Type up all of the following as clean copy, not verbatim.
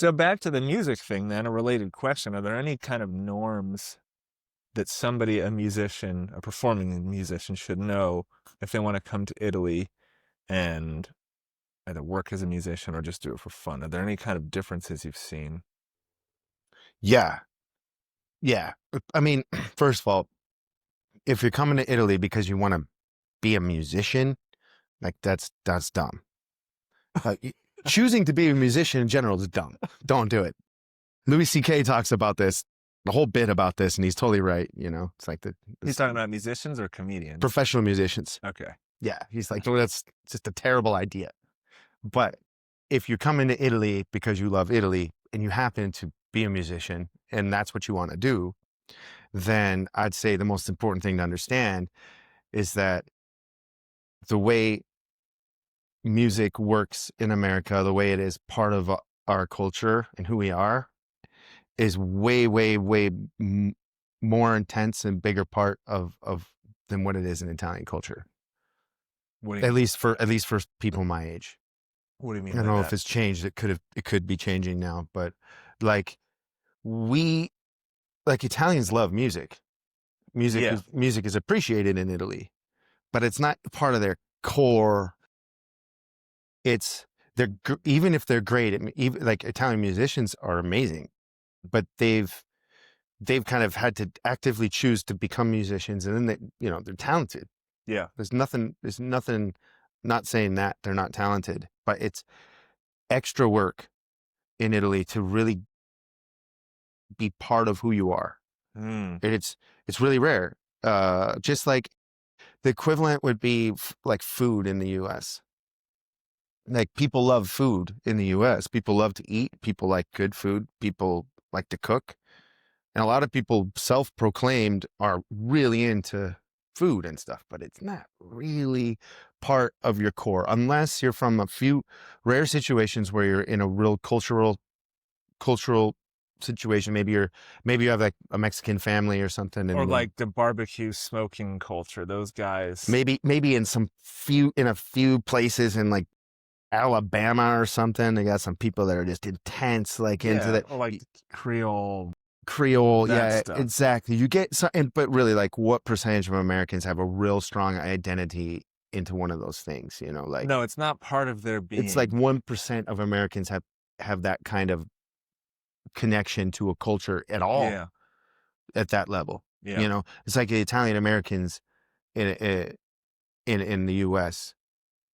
So back to the music thing then, a related question. Are there any kind of norms that somebody, a musician, a performing musician should know if they want to come to Italy and either work as a musician or just do it for fun? Are there any kind of differences you've seen? Yeah. Yeah. I mean, first of all, if you're coming to Italy because you want to be a musician, like that's dumb. Choosing to be a musician in general is dumb. Don't do it. Louis C.K. talks about this, the whole bit about this, and he's totally right. It's like He's talking about musicians or comedians? professional musicians. Okay. Yeah, he's like, well, that's just a terrible idea. But if you're coming to Italy because you love Italy and you happen to be a musician and that's what you want to do, then I'd say the most important thing to understand is that the way music works in America, the way it is part of our culture and who we are, is way, way, way more intense and bigger part of than what it is in Italian culture. At least for people my age. What do you mean? I don't by know that? if it's changed. It could be changing now, but like Italians love music. Music is appreciated in Italy, but it's not part of their core. Even if they're great, even like Italian musicians are amazing, but they've kind of had to actively choose to become musicians, and then they're talented. Yeah. There's nothing, not saying that they're not talented, but it's extra work in Italy to really be part of who you are. And it's really rare. Just like the equivalent would be like food in the US. Like people love food in the US. People love to eat. People like good food. People like to cook. And a lot of people self-proclaimed are really into food and stuff, but it's not really part of your core unless you're from a few rare situations where you're in a real cultural situation. Maybe you have like a Mexican family or something, Or like the barbecue smoking culture. Those guys. Maybe in a few places in like Alabama or something, they got some people that are just intense, like into that, or like Creole. Yeah, stuff. exactly. You get but really, like, what percentage of Americans have a real strong identity into one of those things? Like, no, it's not part of their being. It's like 1% of Americans have that kind of connection to a culture at all. Yeah. At that level. Yeah. It's like the Italian Americans in the U.S.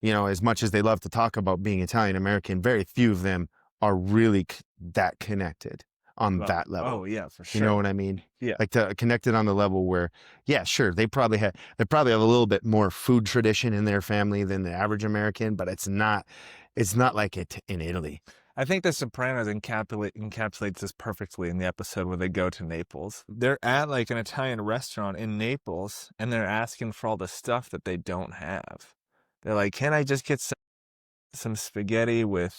As much as they love to talk about being Italian American, very few of them are really that connected on that level. Oh yeah, for sure. You know what I mean? Yeah. Like connected on the level where, yeah, sure, they probably have a little bit more food tradition in their family than the average American, but it's not like it in Italy. I think The Sopranos encapsulates this perfectly in the episode where they go to Naples. They're at like an Italian restaurant in Naples and they're asking for all the stuff that they don't have. They're like, "Can I just get some spaghetti with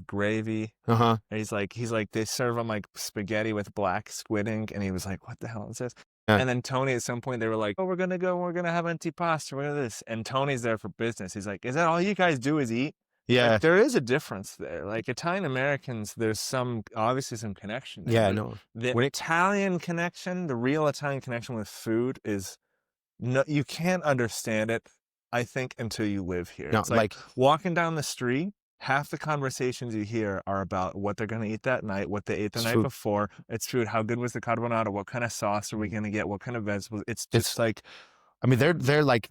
gravy?" And he's like, they serve them like spaghetti with black squid ink, and he was like, "What the hell is this?" And then Tony, at some point, they were like, "Oh, we're gonna have antipasta. What is this?" And Tony's there for business. He's like, "Is that all you guys do is eat?" Yeah, like, there is a difference there. Like Italian Americans, there's obviously some connection there. Yeah, no. The Italian connection, the real Italian connection with food is no, you can't understand it, I think, until you live here. No, it's like walking down the street, half the conversations you hear are about what they're going to eat that night, what they ate the night before. It's food. How good was the carbonara? What kind of sauce are we going to get? What kind of vegetables? It's just like, I mean, they're like,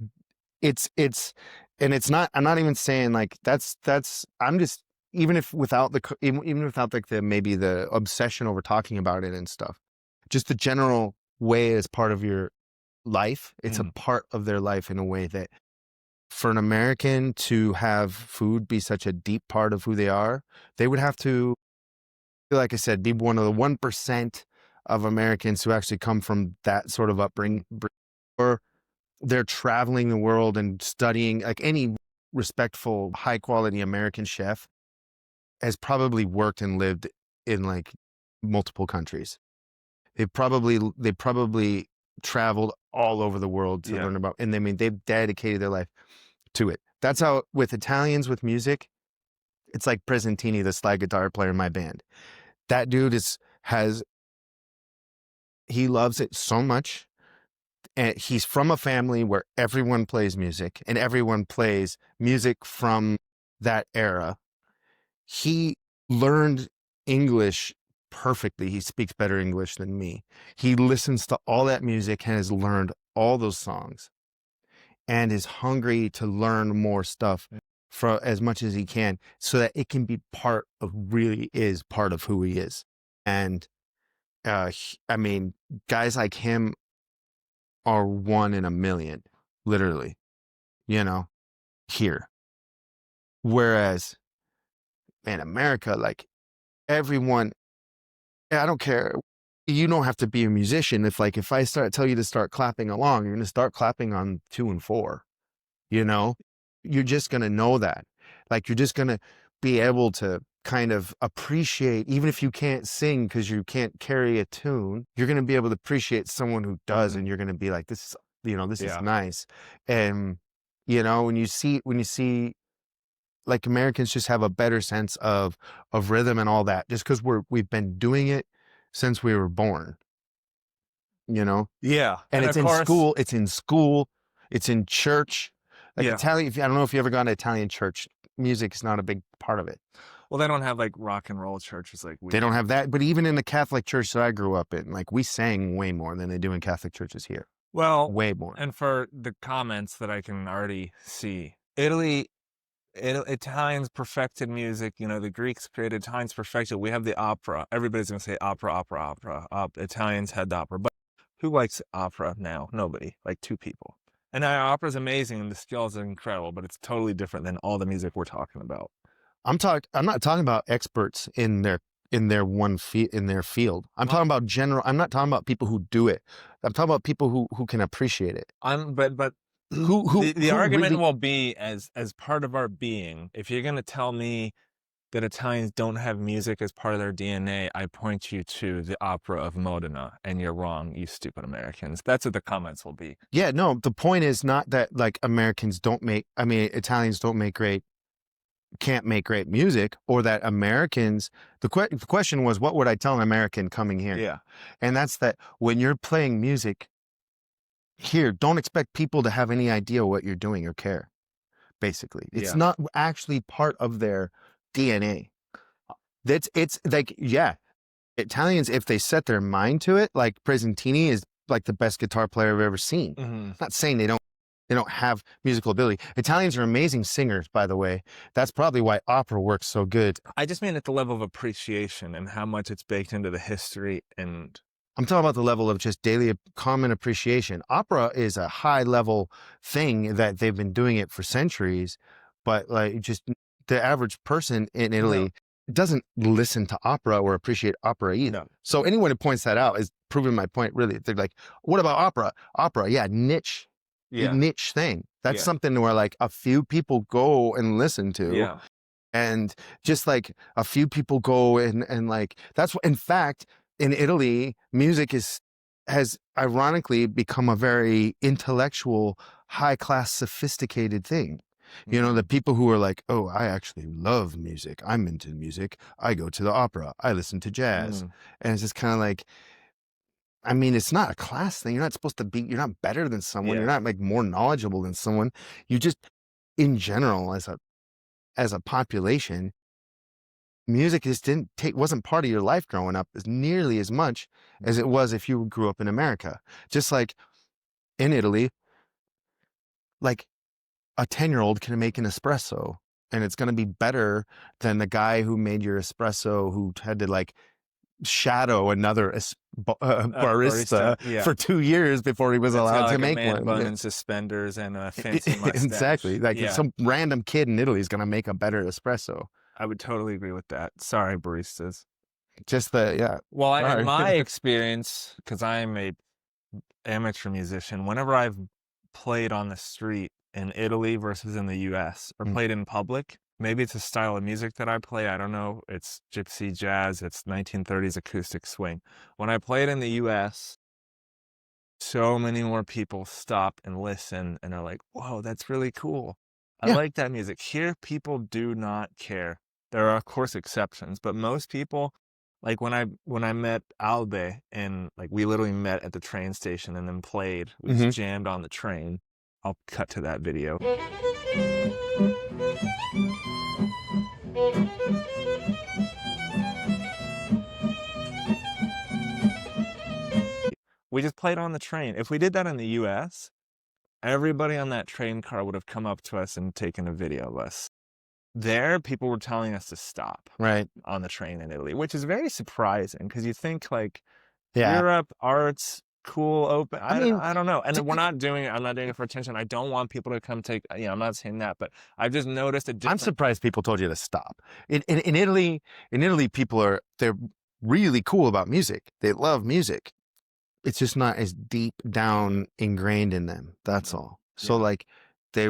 and it's not, I'm not even saying like I'm just, even without like maybe the obsession over talking about it and stuff, just the general way as part of your life. It's a part of their life in a way that for an American to have food be such a deep part of who they are, they would have to, like I said, be one of the 1% of Americans who actually come from that sort of upbringing, or they're traveling the world and studying. Like any respectful, high quality American chef has probably worked and lived in like multiple countries. They probably traveled all over the world to learn about, and I mean, they've dedicated their life to it. That's how with Italians, with music, it's like Presentini, the slide guitar player in my band. that dude he loves it so much. And he's from a family where everyone plays music and everyone plays music from that era. He learned English perfectly. He speaks better English than me. He listens to all that music and has learned all those songs and is hungry to learn more stuff for as much as he can so that it can be really is part of who he is. And I mean, guys like him are 1 in a million, literally, here. Whereas in America, like everyone, I don't care. You don't have to be a musician. If I tell you to start clapping along, you're going to start clapping on 2 and 4, you're just going to know that. Like, you're just going to be able to kind of appreciate, even if you can't sing because you can't carry a tune, you're going to be able to appreciate someone who does. And you're going to be like, this is nice. And, when you see like Americans just have a better sense of rhythm and all that, just because we've been doing it since we were born, Yeah. and it's in school, it's in church. Like Italian, I don't know if you ever gone to Italian church, music is not a big part of it. Well, they don't have like rock and roll churches like we They don't have that, but even in the Catholic church that I grew up in, like, we sang way more than they do in Catholic churches here. Well, way more. And for the comments that I can already see, Italians perfected music. The Greeks created, Italians perfected. We have the opera. Everybody's going to say opera, opera, opera. Italians had the opera. But who likes opera now? Nobody. Like 2 people. And opera is amazing and the skills are incredible, but it's totally different than all the music we're talking about. I'm not talking about experts in their field. I'm talking about general. I'm not talking about people who do it. I'm talking about people who can appreciate it. But the argument will be as part of our being. If you're going to tell me that Italians don't have music as part of their DNA, I point you to the opera of Modena, and you're wrong, you stupid Americans. That's what the comments will be. Yeah, no, the point is not that like Italians don't can't make great music, or that Americans, the question was, what would I tell an American coming here? Yeah. And that's that when you're playing music here, don't expect people to have any idea what you're doing or care. Basically, it's not actually part of their DNA. It's like, Italians, if they set their mind to it, like Presentini is like the best guitar player I've ever seen. Mm-hmm. Not saying they don't have musical ability. Italians are amazing singers, by the way. That's probably why opera works so good. I just mean at the level of appreciation and how much it's baked into the history. And I'm talking about the level of just daily common appreciation. Opera is a high level thing that they've been doing it for centuries, but like, just the average person in Italy doesn't listen to opera or appreciate opera either. No. So anyone who points that out is proving my point. Really, they're like, what about opera? Opera, niche. Niche thing. That's something where like a few people go and listen to. Yeah. And just like a few people go and like, that's what, in fact, in Italy, music has ironically become a very intellectual, high class, sophisticated thing. Mm-hmm. The people who are like, oh, I actually love music. I'm into music. I go to the opera. I listen to jazz. And it's just kind of like, I mean, it's not a class thing. You're not supposed to be, you're not better than someone. You're not like more knowledgeable than someone. You just, in general, as a population, music just wasn't part of your life growing up as nearly as much as it was if you grew up in America. Just like in Italy, like a 10-year-old can make an espresso and it's going to be better than the guy who made your espresso who had to like shadow another barista for 2 years before he was allowed to make one. Bun and suspenders and a fancy mustache. Exactly. Like some random kid in Italy is going to make a better espresso. I would totally agree with that. Sorry, baristas. Just Well, in my experience, because I'm a amateur musician, whenever I've played on the street in Italy versus in the US, or played in public, maybe it's a style of music that I play. I don't know. It's gypsy jazz. It's 1930s acoustic swing. When I played in the US, so many more people stop and listen and are like, whoa, that's really cool. I like that music. Here, people do not care. There are, of course, exceptions, but most people Like when I met Albe and like we literally met at the train station and then played. We just jammed on the train. I'll cut to that video. We just played on the train. If we did that in the US, everybody on that train car would have come up to us and taken a video of us. There, people were telling us to stop Right. on the train in Italy, which is very surprising because you think like Yeah. Europe, arts, cool, open. I mean, I don't know. And we're not doing it. I'm not doing it for attention. I don't want people to come take, I'm not saying that, but I've just noticed a I'm different. surprised people told you to stop. In Italy, they're really cool about music. They love music. It's just not as deep down ingrained in them. That's all. So Yeah. like they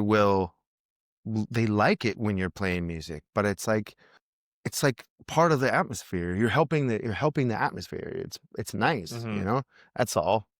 like it when you're playing music, but it's like part of the atmosphere. You're helping the atmosphere. It's nice, Mhm. you know? That's all.